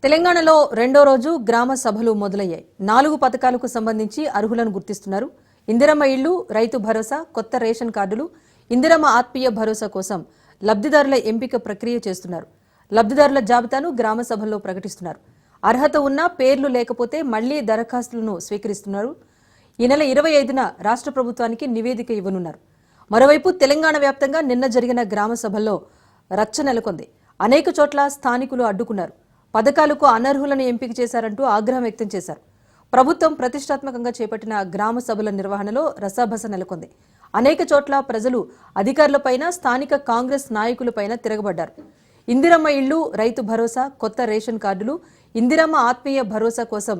తెలంగాణలో రెండో రోజు గ్రామ సభలు మొదలయ్యాయి. 4 పథకాలకు సంబంధించి అర్హులను గుర్తిస్తున్నారు. ఇందిరమ్మ ఇళ్లు, రైతు భరోసా, కొత్త రేషన్ కార్డులు, ఇందిరమ్మ ఆత్మీయ భరోసా కోసం లబ్ధిదారుల ఎంపిక ప్రక్రియ చేస్తున్నారు. లబ్ధిదారుల జాబితాను గ్రామ సభల్లో ప్రకటిస్తున్నారు. అర్హత ఉన్నా పేర్లు లేకపోతే మళ్లీ దరఖాస్తులను స్వీకరిస్తున్నారు. ఈ నెల 25న రాష్ట్ర ప్రభుత్వానికి నివేదిక ఇవ్వనున్నారు. మరోవైపు తెలంగాణ వ్యాప్తంగా నిన్న జరిగిన గ్రామ సభల్లో రచ్చ నెలకొంది. అనేక చోట్ల స్థానికులు అడ్డుకున్నారు. పథకాలకు అనర్హులను ఎంపిక చేశారంటూ ఆగ్రహం వ్యక్తం చేశారు. ప్రభుత్వం ప్రతిష్టాత్మకంగా చేపట్టిన గ్రామ సభల నిర్వహణలో రసాభస నెలకొంది. అనేక చోట్ల ప్రజలు అధికారులపైన, స్థానిక కాంగ్రెస్ నాయకులపైన తిరగబడ్డారు. ఇందిరమ్మ ఇళ్లు, రైతు భరోసా, కొత్త రేషన్ కార్డులు, ఇందిరమ్మ ఆత్మీయ భరోసా కోసం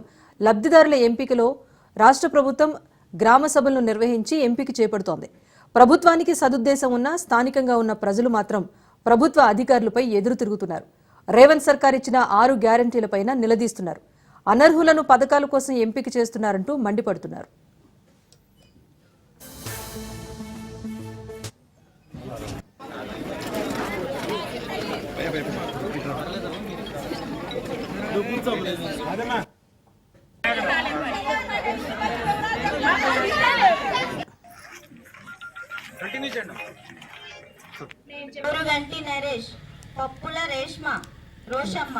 లబ్ధిదారుల ఎంపికలో రాష్ట్ర ప్రభుత్వం గ్రామ సభలను నిర్వహించి ఎంపిక చేపడుతోంది. ప్రభుత్వానికి సదుద్దేశం ఉన్నా స్థానికంగా ఉన్న ప్రజలు మాత్రం ప్రభుత్వ అధికారులపై ఎదురు తిరుగుతున్నారు. రేవంత్ సర్కార్ ఇచ్చిన 6 గ్యారంటీలపైన నిలదీస్తున్నారు. అనర్హులను పథకాల కోసం ఎంపిక చేస్తున్నారంటూ మండిపడుతున్నారు. గంటి నరేష్, పప్పుల రేష్మ, రోషమ్మ.